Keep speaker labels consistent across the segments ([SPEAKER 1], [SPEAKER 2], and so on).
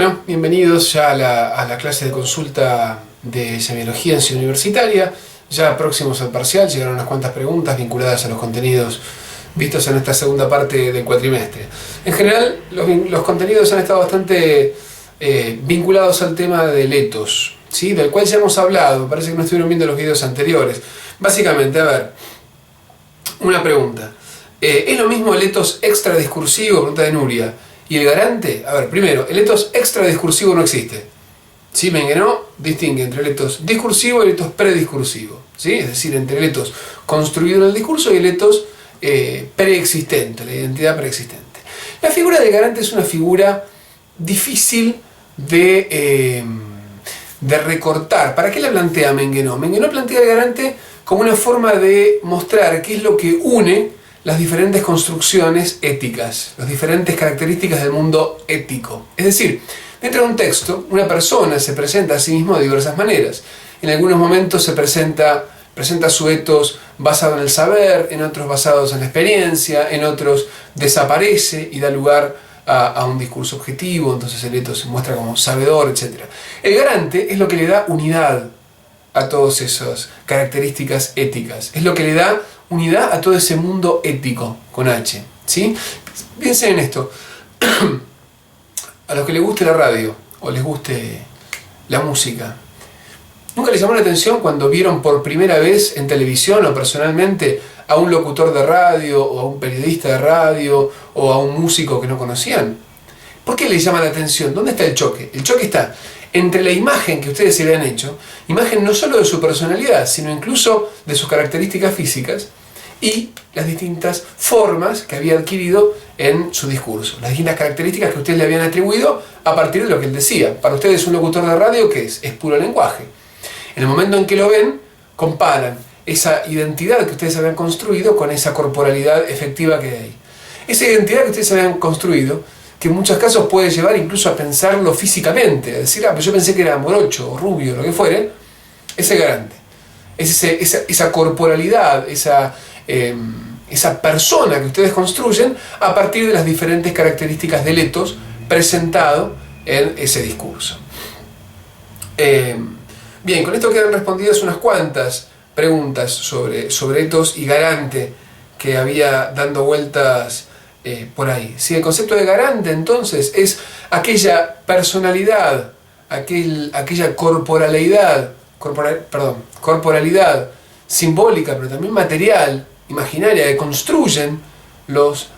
[SPEAKER 1] Bueno, bienvenidos ya a la clase de consulta de semiología en Ciudad Universitaria. Ya próximos al parcial, llegaron unas cuantas preguntas vinculadas a los contenidos vistos en esta segunda parte del cuatrimestre. En general, los contenidos han estado bastante vinculados al tema del etos, ¿sí? Del cual ya hemos hablado, parece que no estuvieron viendo los videos anteriores. Básicamente, a ver, una pregunta. ¿Es lo mismo el etos extradiscursivo, pregunta de Nuria, y el garante? A ver, primero, el etos extradiscursivo no existe. ¿Sí? Menguenó distingue entre el etos discursivo y el etos prediscursivo, ¿sí? Es decir, entre el etos construido en el discurso y el etos preexistente, la identidad preexistente. La figura del garante es una figura difícil de recortar. ¿Para qué la plantea Menguenó? Menguenó plantea el garante como una forma de mostrar qué es lo que une las diferentes construcciones éticas, las diferentes características del mundo ético. Es decir, dentro de un texto, una persona se presenta a sí mismo de diversas maneras. En algunos momentos se presenta su etos basado en el saber, en otros basados en la experiencia, en otros desaparece y da lugar a un discurso objetivo, entonces el etos se muestra como sabedor, etc. El garante es lo que le da unidad a todas esas características éticas, es lo que le da unidad a todo ese mundo ético, con H, ¿sí? Piensen en esto. A los que les guste la radio o les guste la música, ¿nunca les llamó la atención cuando vieron por primera vez en televisión o personalmente a un locutor de radio o a un periodista de radio o a un músico que no conocían? ¿Por qué les llama la atención? ¿Dónde está el choque? El choque está entre la imagen que ustedes se le han hecho, imagen no solo de su personalidad, sino incluso de sus características físicas, y las distintas formas que había adquirido en su discurso, las distintas características que ustedes le habían atribuido a partir de lo que él decía. Para ustedes un locutor de radio, ¿qué es? Es puro lenguaje. En el momento en que lo ven, comparan esa identidad que ustedes habían construido con esa corporalidad efectiva que hay. Esa identidad que ustedes habían construido, que en muchos casos puede llevar incluso a pensarlo físicamente, a decir, pero yo pensé que era morocho o rubio, lo que fuere, es el garante. Es esa corporalidad, esa persona que ustedes construyen a partir de las diferentes características del etos presentado en ese discurso. Bien, con esto quedan respondidas unas cuantas preguntas sobre etos y garante que había dando vueltas por ahí. Si el concepto de garante entonces es aquella personalidad, aquella corporalidad simbólica, pero también material, imaginaria, que construyen los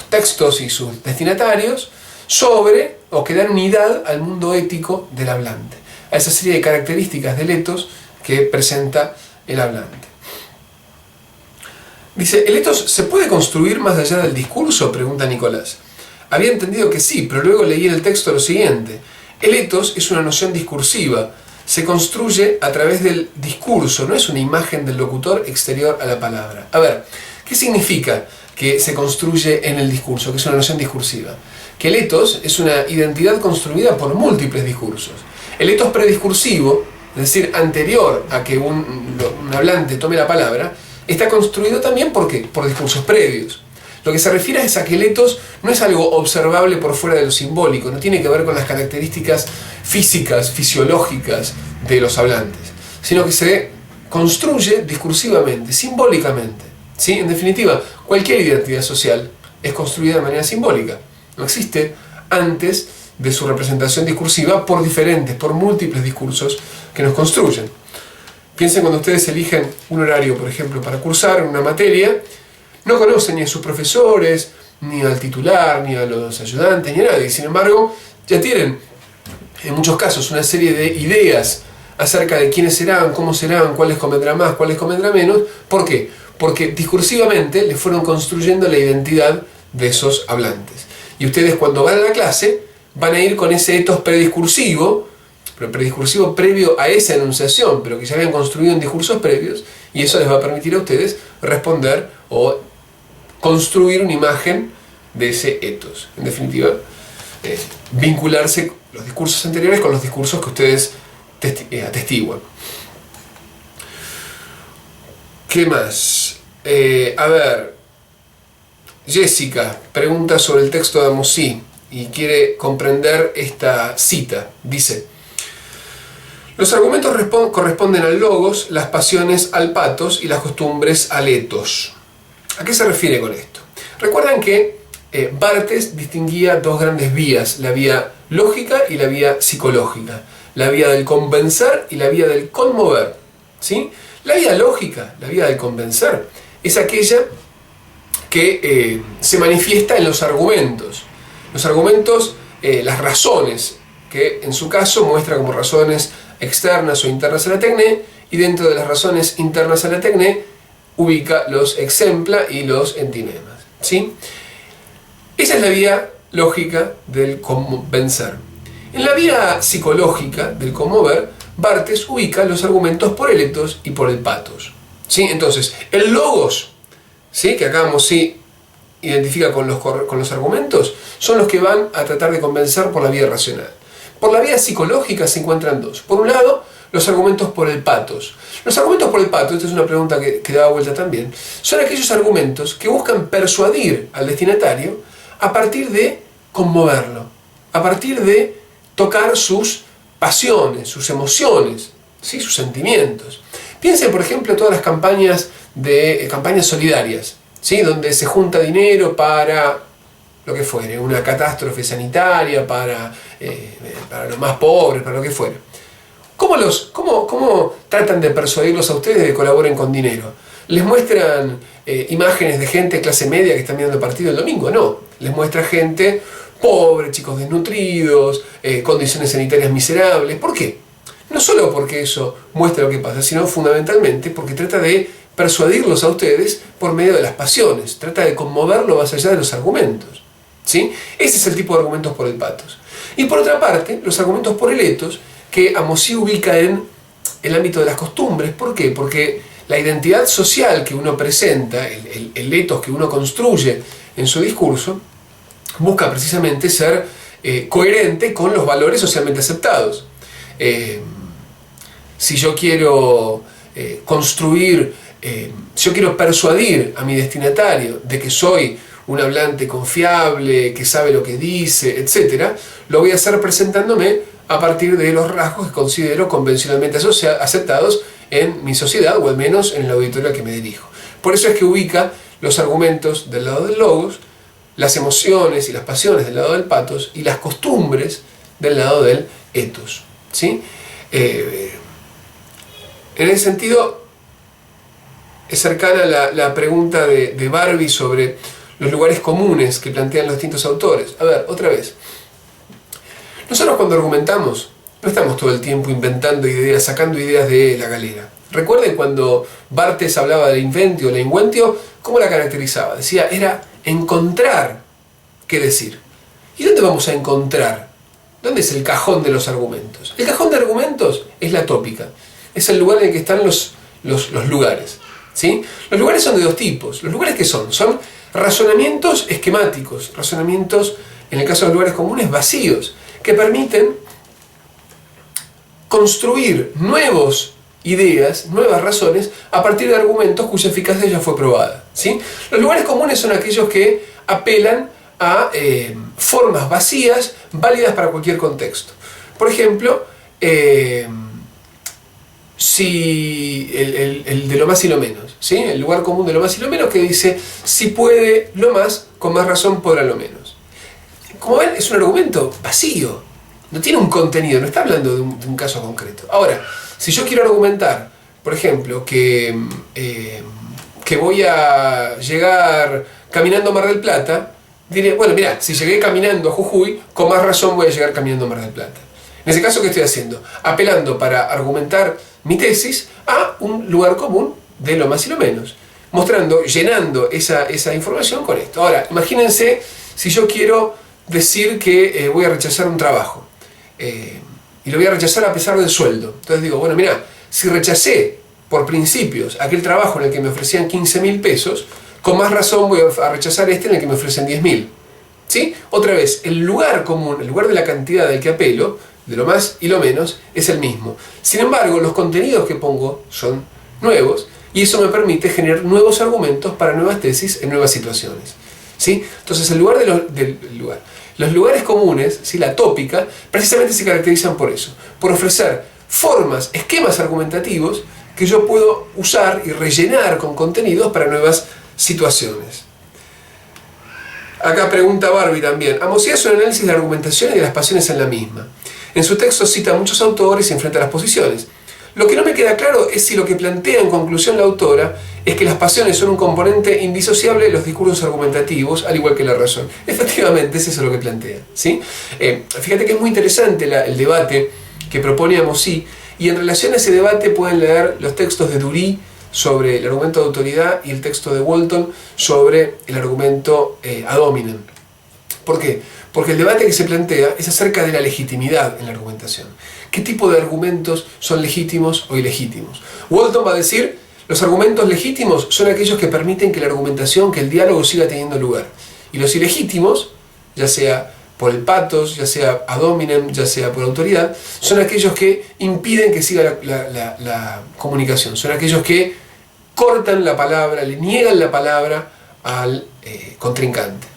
[SPEAKER 1] textos y sus destinatarios sobre, o que dan unidad al mundo ético del hablante, a esa serie de características del etos que presenta el hablante. Dice, ¿el etos se puede construir más allá del discurso?, pregunta Nicolás. Había entendido que sí, pero luego leí en el texto lo siguiente: el etos es una noción discursiva, se construye a través del discurso, no es una imagen del locutor exterior a la palabra. A ver, ¿qué significa que se construye en el discurso, que es una noción discursiva? Que el etos es una identidad construida por múltiples discursos. El etos prediscursivo, es decir, anterior a que un hablante tome la palabra, está construido también por discursos previos. Lo que se refiere es a que el etos no es algo observable por fuera de lo simbólico, no tiene que ver con las características físicas, fisiológicas de los hablantes, sino que se construye discursivamente, simbólicamente, ¿sí? En definitiva, cualquier identidad social es construida de manera simbólica. No existe antes de su representación discursiva por múltiples discursos que nos construyen. Piensen cuando ustedes eligen un horario, por ejemplo, para cursar una materia, no conocen ni a sus profesores, ni al titular, ni a los ayudantes, ni a nadie. Sin embargo, ya tienen, en muchos casos, una serie de ideas acerca de quiénes serán, cómo serán, cuáles convendrá más, cuáles convendrá menos. ¿Por qué? Porque discursivamente le fueron construyendo la identidad de esos hablantes. Y ustedes, cuando van a la clase, van a ir con ese etos prediscursivo, pero prediscursivo previo a esa enunciación, pero que ya habían construido en discursos previos, y eso les va a permitir a ustedes responder o construir una imagen de ese etos. En definitiva, vincularse los discursos anteriores con los discursos que ustedes atestiguan. ¿Qué más? A ver, Jessica pregunta sobre el texto de Amosí. y quiere comprender esta cita. Dice: los argumentos corresponden al logos, las pasiones al patos y las costumbres al ethos. ¿A qué se refiere con esto? Recuerdan que Barthes distinguía dos grandes vías, la vía lógica y la vía psicológica, la vía del convencer y la vía del conmover, ¿sí? La vía lógica, la vía del convencer, es aquella que se manifiesta en los argumentos. Los argumentos, las razones, que en su caso muestra como razones externas o internas a la tecné, y dentro de las razones internas a la tecné ubica los exempla y los entinemas, ¿sí? Esa es la vía lógica del convencer. En la vía psicológica del conmover, Barthes ubica los argumentos por el ethos y por el patos, ¿sí? Entonces, el logos, ¿sí?, que acá Mossy identifica con los argumentos, son los que van a tratar de convencer por la vía racional. Por la vía psicológica se encuentran dos. Por un lado, los argumentos por el patos. Los argumentos por el patos, esta es una pregunta que daba vuelta también, son aquellos argumentos que buscan persuadir al destinatario a partir de conmoverlo, a partir de tocar sus pasiones, sus emociones, ¿sí?, sus sentimientos. Piensen, por ejemplo, todas las campañas solidarias, ¿sí?, donde se junta dinero para lo que fuere, una catástrofe sanitaria, para los más pobres, para lo que fuere. ¿Cómo tratan de persuadirlos a ustedes de que colaboren con dinero? ¿Les muestran imágenes de gente de clase media que están viendo el partido el domingo? No, les muestra gente pobre, chicos desnutridos, condiciones sanitarias miserables. ¿Por qué? No solo porque eso muestra lo que pasa, sino fundamentalmente porque trata de persuadirlos a ustedes por medio de las pasiones, trata de conmoverlo más allá de los argumentos, ¿sí? Ese es el tipo de argumentos por el patos. Y por otra parte, los argumentos por el ethos, que Mossy ubica en el ámbito de las costumbres. ¿Por qué? Porque la identidad social que uno presenta, el ethos que uno construye en su discurso, busca precisamente ser coherente con los valores socialmente aceptados. Si yo quiero si yo quiero persuadir a mi destinatario de que soy un hablante confiable, que sabe lo que dice, etc., lo voy a hacer presentándome a partir de los rasgos que considero convencionalmente aceptados en mi sociedad, o al menos en el auditorio al que me dirijo. Por eso es que ubica los argumentos del lado del logos, las emociones y las pasiones del lado del patos, y las costumbres del lado del ethos, ¿sí? En ese sentido, es cercana la pregunta de Barbie sobre los lugares comunes que plantean los distintos autores. A ver, otra vez. Nosotros cuando argumentamos, no estamos todo el tiempo inventando ideas, sacando ideas de la galera. Recuerden cuando Barthes hablaba de inventio o la inventio, ¿cómo la caracterizaba? Decía, era encontrar qué decir. ¿Y dónde vamos a encontrar? ¿Dónde es el cajón de los argumentos? El cajón de argumentos es la tópica. Es el lugar en el que están los lugares, ¿sí? Los lugares son de dos tipos. ¿Los lugares qué son? Son razonamientos esquemáticos, razonamientos, en el caso de los lugares comunes, vacíos, que permiten construir nuevas ideas, nuevas razones, a partir de argumentos cuya eficacia ya fue probada, ¿sí? Los lugares comunes son aquellos que apelan a formas vacías, válidas para cualquier contexto. Por ejemplo, si el de lo más y lo menos, ¿sí? El lugar común de lo más y lo menos, que dice, si puede lo más, con más razón podrá lo menos. Como ven, es un argumento vacío, no tiene un contenido, no está hablando de un caso concreto. Ahora, si yo quiero argumentar, por ejemplo, que voy a llegar caminando a Mar del Plata, diré, bueno, mira, si llegué caminando a Jujuy, con más razón voy a llegar caminando a Mar del Plata. En ese caso, ¿qué estoy haciendo? Apelando para argumentar mi tesis a un lugar común de lo más y lo menos, llenando esa información con esto. Ahora, imagínense si yo quiero decir que voy a rechazar un trabajo, y lo voy a rechazar a pesar del sueldo. Entonces digo, bueno, mira, si rechacé por principios aquel trabajo en el que me ofrecían 15.000 pesos, con más razón voy a rechazar este en el que me ofrecen 10.000. ¿Sí? Otra vez, el lugar común, el lugar de la cantidad del que apelo, de lo más y lo menos, es el mismo. Sin embargo, los contenidos que pongo son nuevos, y eso me permite generar nuevos argumentos para nuevas tesis en nuevas situaciones. ¿Sí? ¿sí? Entonces, los lugares comunes, ¿sí? La tópica, precisamente se caracterizan por eso, por ofrecer formas, esquemas argumentativos que yo puedo usar y rellenar con contenidos para nuevas situaciones. Acá pregunta Barbie también. Amosí hace un análisis de la argumentación y de las pasiones en la misma. En su texto cita a muchos autores y enfrenta las posiciones. Lo que no me queda claro es si lo que plantea en conclusión la autora es que las pasiones son un componente indisociable de los discursos argumentativos, al igual que la razón. Efectivamente, es eso lo que plantea, ¿sí? Fíjate que es muy interesante el debate que propone Amosí, y en relación a ese debate pueden leer los textos de Dury sobre el argumento de autoridad y el texto de Walton sobre el argumento ad hominem. ¿Por qué? Porque el debate que se plantea es acerca de la legitimidad en la argumentación. ¿Qué tipo de argumentos son legítimos o ilegítimos? Walton va a decir, los argumentos legítimos son aquellos que permiten que la argumentación, que el diálogo siga teniendo lugar. Y los ilegítimos, ya sea por el patos, ya sea ad hominem, ya sea por autoridad, son aquellos que impiden que siga la comunicación. Son aquellos que cortan la palabra, le niegan la palabra al contrincante.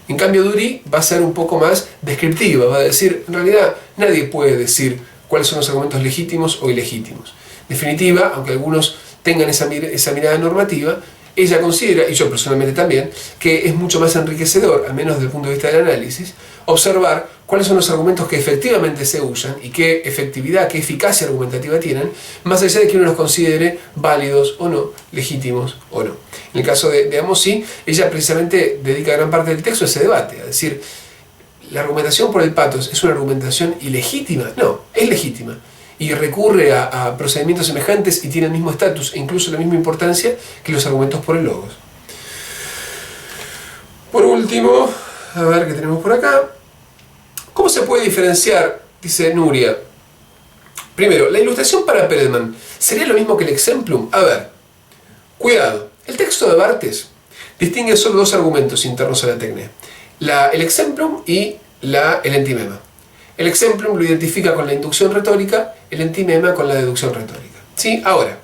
[SPEAKER 1] En cambio, Dury va a ser un poco más descriptiva, va a decir, en realidad nadie puede decir cuáles son los argumentos legítimos o ilegítimos. En definitiva, aunque algunos tengan esa mirada normativa, ella considera, y yo personalmente también, que es mucho más enriquecedor, al menos desde el punto de vista del análisis, observar cuáles son los argumentos que efectivamente se usan y qué efectividad, qué eficacia argumentativa tienen, más allá de que uno los considere válidos o no, legítimos o no. En el caso de Amosí, ella precisamente dedica gran parte del texto a ese debate, a decir, ¿la argumentación por el patos es una argumentación ilegítima? No, es legítima. Y recurre a procedimientos semejantes y tiene el mismo estatus e incluso la misma importancia que los argumentos por el logos. Por último, a ver qué tenemos por acá. ¿Cómo se puede diferenciar? Dice Nuria. Primero, la ilustración para Perelman, ¿sería lo mismo que el exemplum? A ver, cuidado. El texto de Barthes distingue solo dos argumentos internos a la tecne. El exemplum y el entimema. El exemplum lo identifica con la inducción retórica, el entimema con la deducción retórica. ¿Sí? Ahora,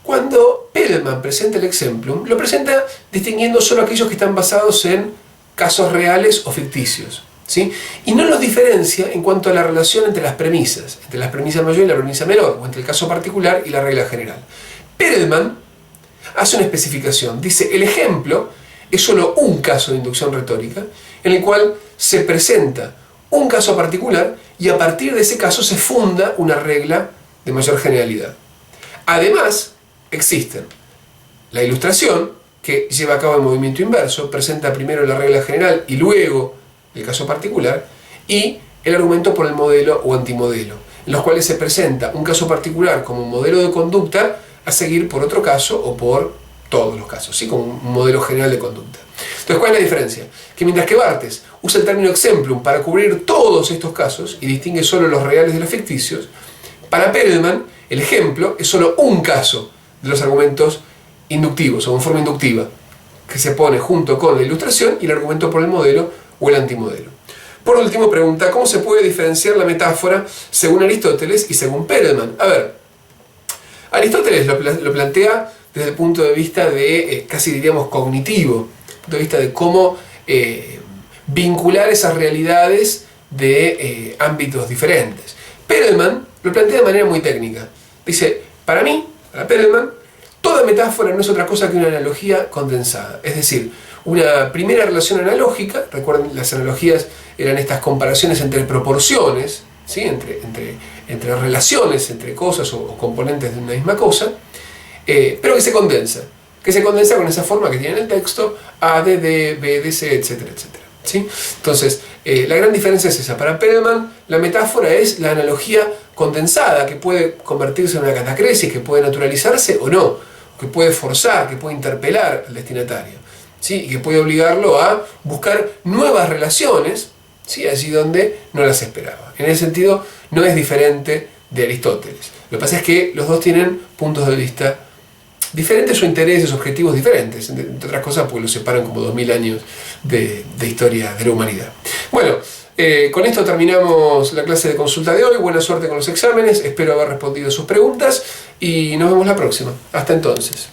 [SPEAKER 1] cuando Perelman presenta el exemplum, lo presenta distinguiendo solo aquellos que están basados en casos reales o ficticios, ¿sí? Y no los diferencia en cuanto a la relación entre la premisa mayor y la premisa menor, o entre el caso particular y la regla general. Perelman hace una especificación, dice, el ejemplo es solo un caso de inducción retórica, en el cual se presenta un caso particular y a partir de ese caso se funda una regla de mayor generalidad. Además, existen la ilustración, que lleva a cabo el movimiento inverso, presenta primero la regla general y luego el caso particular, y el argumento por el modelo o antimodelo, en los cuales se presenta un caso particular como un modelo de conducta a seguir por otro caso o por todos los casos, ¿sí? Como un modelo general de conducta. Entonces, ¿cuál es la diferencia? Que mientras que Barthes usa el término exemplum para cubrir todos estos casos y distingue solo los reales de los ficticios, para Perelman el ejemplo es solo un caso de los argumentos inductivos o en forma inductiva, que se pone junto con la ilustración y el argumento por el modelo o el antimodelo. Por último, pregunta, ¿cómo se puede diferenciar la metáfora según Aristóteles y según Perelman? A ver, Aristóteles lo plantea desde el punto de vista de, casi diríamos, cognitivo, punto de vista de cómo vincular esas realidades de ámbitos diferentes. Perelman lo plantea de manera muy técnica. Dice, para Perelman, toda metáfora no es otra cosa que una analogía condensada. Es decir, una primera relación analógica, recuerden, las analogías eran estas comparaciones entre proporciones, ¿sí? entre relaciones, entre cosas o componentes de una misma cosa, pero que se condensa con esa forma que tiene en el texto, A, D, D, B, D, C, etcétera, etcétera. ¿Sí? Entonces, la gran diferencia es esa. Para Perelman, la metáfora es la analogía condensada, que puede convertirse en una catacresis, que puede naturalizarse o no, que puede forzar, que puede interpelar al destinatario, ¿sí? Y que puede obligarlo a buscar nuevas relaciones, ¿sí? Allí donde no las esperaba. En ese sentido, no es diferente de Aristóteles. Lo que pasa es que los dos tienen puntos de vista diferentes o intereses, objetivos diferentes, entre otras cosas porque los separan como 2000 años de historia de la humanidad. Bueno, con esto terminamos la clase de consulta de hoy. Buena suerte con los exámenes, espero haber respondido sus preguntas y nos vemos la próxima. Hasta entonces.